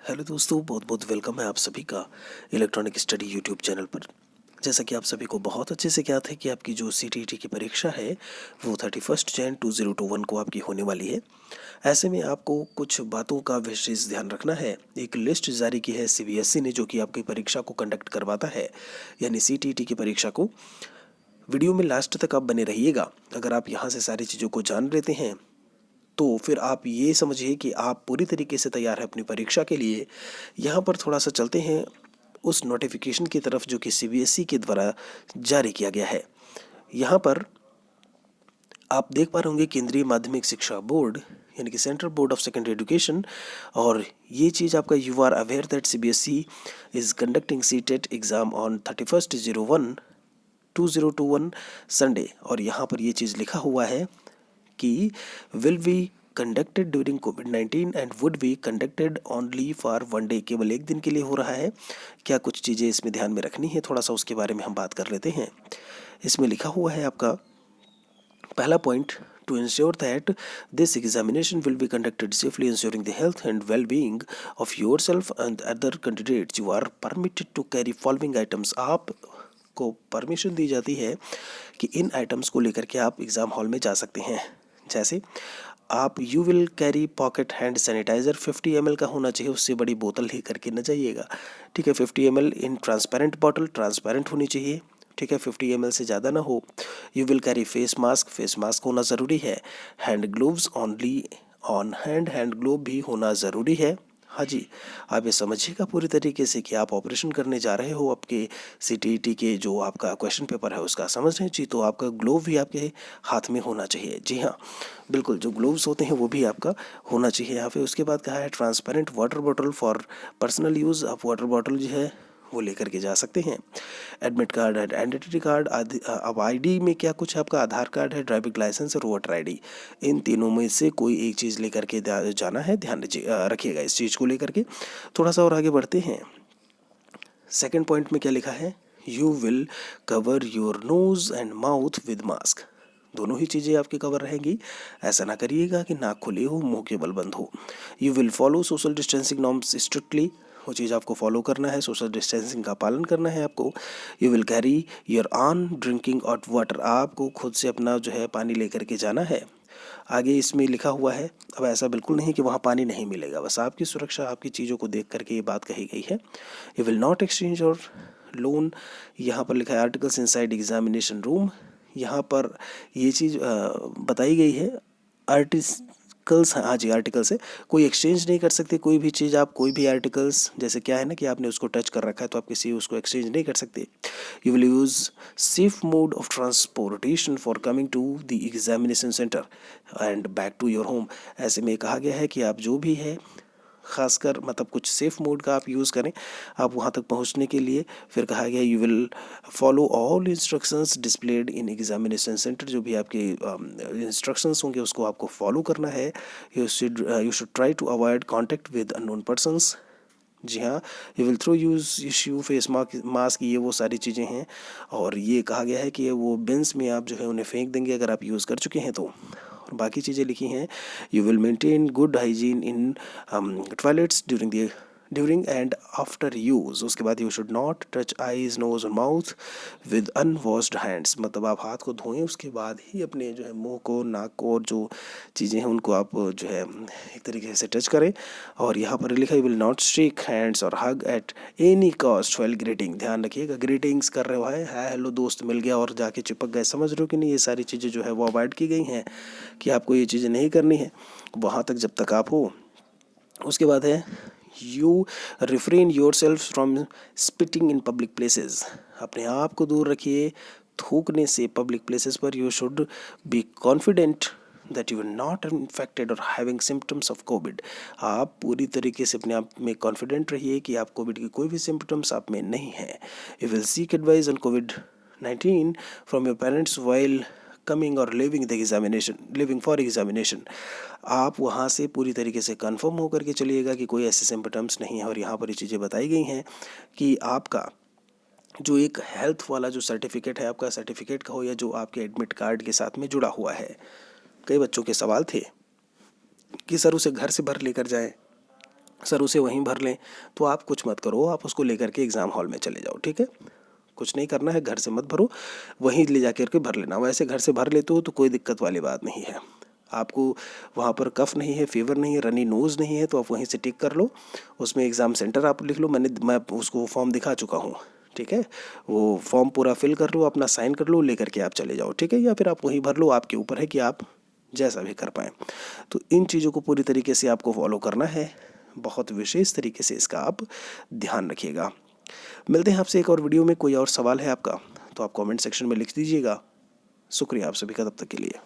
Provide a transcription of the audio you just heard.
Hello दोस्तों, बहुत बहुत वेलकम है आप सभी का इलेक्ट्रॉनिक स्टडी यूट्यूब चैनल पर। जैसा कि आप सभी को बहुत अच्छे से ज्ञात है कि आपकी जो सीटीईटी की परीक्षा है वो 31 जैन 2021 को आपकी होने वाली है। ऐसे में आपको कुछ बातों का विशेष ध्यान रखना है। एक लिस्ट जारी की है सीबीएसई ने, जो कि आपकी परीक्षा को कंडक्ट करवाता है, यानी सीटीईटी की परीक्षा को। वीडियो में लास्ट तक आप बने रहिएगा। अगर आप यहाँ से सारी चीज़ों को जान लेते हैं तो फिर आप ये समझिए कि आप पूरी तरीके से तैयार हैं अपनी परीक्षा के लिए। यहाँ पर थोड़ा सा चलते हैं उस नोटिफिकेशन की तरफ जो कि सीबीएसई के द्वारा जारी किया गया है। यहाँ पर आप देख पा रहे होंगे केंद्रीय माध्यमिक शिक्षा बोर्ड, यानी कि central board of secondary education. और ये चीज़ आपका you are aware that CBSE is conducting CTET exam on 31/01/2021 Sunday. और यहाँ पर ये चीज़ लिखा हुआ है कि विल बी कंडक्टेड ड्यूरिंग कोविड-19 and would be conducted only for one day. केवल एक दिन के लिए हो रहा है। क्या कुछ चीज़ें इसमें ध्यान में रखनी है, थोड़ा सा उसके बारे में हम बात कर लेते हैं। इसमें लिखा हुआ है आपका पहला point, to ensure that this examination will be conducted safely ensuring the health and well being of yourself and other candidates you are permitted to carry following items. आप को परमिशन दी जाती है कि इन आइटम्स को लेकर के आप exam hall में जा सकते हैं। जैसे आप you will carry pocket hand sanitiser 50 ml का होना चाहिए, उससे बड़ी बोतल ही करके न जाइएगा। ठीक है, 50 ml in transparent bottle, transparent होनी चाहिए। ठीक है, 50 ml से ज़्यादा ना हो। You will carry face mask होना ज़रूरी है। Hand gloves only on hand, hand glove भी होना ज़रूरी है। हाँ जी, आप ये समझिएगा पूरी तरीके से कि आप ऑपरेशन करने जा रहे हो आपके सीटीईटी के जो आपका क्वेश्चन पेपर है उसका, समझ रहे हैं जी। तो आपका ग्लोव भी आपके हाथ में होना चाहिए। जी हाँ, बिल्कुल, जो ग्लोव्स होते हैं वो भी आपका होना चाहिए यहाँ पे। उसके बाद कहा है transparent water bottle for personal use. आप वाटर बॉटल जो है वो लेकर के जा सकते हैं। एडमिट कार्ड है, आइडेंटिटी कार्ड। अब आईडी में क्या कुछ है, आपका आधार कार्ड है, ड्राइविंग लाइसेंस और वोटर आईडी। इन तीनों में से कोई एक चीज़ लेकर के जाना है। ध्यान रखिएगा इस चीज़ को लेकर के। थोड़ा सा और आगे बढ़ते हैं। सेकेंड पॉइंट में क्या लिखा है, you will cover your nose and mouth with mask. दोनों ही चीज़ें आपकी कवर रहेंगी। ऐसा ना करिएगा कि नाक खुले हो मुंह के बल बंद हो। You will follow social distancing norms strictly. वो चीज़ आपको फॉलो करना है, सोशल डिस्टेंसिंग का पालन करना है आपको। You will carry your on drinking hot water. आपको खुद से अपना जो है पानी लेकर के जाना है। आगे इसमें लिखा हुआ है, अब ऐसा बिल्कुल नहीं कि वहाँ पानी नहीं मिलेगा, बस आपकी सुरक्षा, आपकी चीज़ों को देख करके ये बात कही गई है। यू विल नॉट एक्सचेंज और लोन। यहाँ पर लिखा है आर्टिकल्स इनसाइड एग्जामिनेशन रूम। यहाँ पर ये चीज़ बताई गई है, आर्टिकल्स, हाँ जी, आर्टिकल्स है। कोई एक्सचेंज नहीं कर सकते कोई भी चीज़ आप, कोई भी आर्टिकल्स। जैसे क्या है ना कि आपने उसको टच कर रखा है तो आप किसी उसको एक्सचेंज नहीं कर सकते। You will use safe mode of transportation for coming to the examination centre and back to your home. ऐसे में कहा गया है कि आप जो भी है, खासकर मतलब कुछ सेफ मोड का आप यूज़ करें आप वहाँ तक पहुँचने के लिए। फिर कहा गया you will follow all instructions displayed in examination centre. जो भी आपके इंस्ट्रक्शंस होंगे उसको आपको फॉलो करना है। You should try to avoid contact with unknown persons. जी हाँ, you will throw use issue face mask, ये वो सारी चीज़ें हैं। और ये कहा गया है कि वो बिन्स में आप जो है उन्हें फेंक देंगे अगर आप यूज़ कर चुके हैं तो। और बाकी चीज़ें लिखी हैं, you will maintain good hygiene in toilets during and after use. उसके बाद you should not touch eyes nose और माउथ विद अनवॉश्ड हैंड्स। मतलब आप हाथ को धोएं उसके बाद ही अपने जो है मुंह को, नाक को और जो चीज़ें हैं उनको आप जो है एक तरीके से टच करें। और यहाँ पर लिखा है विल नॉट शेक हैंड्स और hug at any cost while greeting. ध्यान रखिएगा, ग्रीटिंग्स कर रहे हो, है हेलो दोस्त मिल गया और जाके चिपक गए, समझ रहे हो कि नहीं। ये सारी चीज़ें जो है वो अवॉइड की गई हैं कि आपको ये चीज़ें नहीं करनी है वहाँ तक जब तक आप हो। उसके बाद है you refrain yourself from spitting in public places. अपने आप को दूर रखिए थूकने से पब्लिक प्लेसेस पर। You should be confident that you are not infected और हैविंग सिम्टम्स ऑफ कोविड। आप पूरी तरीके से अपने आप में कॉन्फिडेंट रहिए कि आप कोविड की कोई भी सिम्टम्स आप में नहीं है। You will seek advice on covid from your parents while coming और लिविंग फॉर एग्जामिनेशन। आप वहाँ से पूरी तरीके से कंफर्म होकर के चलिएगा कि कोई ऐसे सिम्टम्स नहीं है। और यहाँ पर ये चीज़ें बताई गई हैं कि आपका जो एक हेल्थ वाला जो सर्टिफिकेट है, आपका सर्टिफिकेट का हो या जो आपके एडमिट कार्ड के साथ में जुड़ा हुआ है। कई बच्चों के सवाल थे कि सर उसे घर से भर लेकर जाएं सर उसे वहीं भर लें, तो आप कुछ मत करो, आप उसको लेकर के एग्ज़ाम हॉल में चले जाओ, ठीक है। कुछ नहीं करना है, घर से मत भरो, वहीं ले जा कर के भर लेना। वैसे घर से भर लेते हो तो कोई दिक्कत वाली बात नहीं है। आपको वहाँ पर कफ नहीं है, फीवर नहीं है, रनी नोज़ नहीं है, तो आप वहीं से टिक कर लो। उसमें एग्ज़ाम सेंटर आप लिख लो, मैं उसको फॉर्म दिखा चुका हूँ, ठीक है। वो फॉर्म पूरा फिल कर लो, अपना साइन कर लो, लेकर के आप चले जाओ, ठीक है। या फिर आप वहीं भर लो, आपके ऊपर है कि आप जैसा भी कर पाएँ। तो इन चीज़ों को पूरी तरीके से आपको फॉलो करना है, बहुत विशेष तरीके से इसका आप ध्यान रखिएगा। मिलते हैं आपसे एक और वीडियो में। कोई और सवाल है आपका तो आप कमेंट सेक्शन में लिख दीजिएगा। शुक्रिया आप सभी का तब तक के लिए।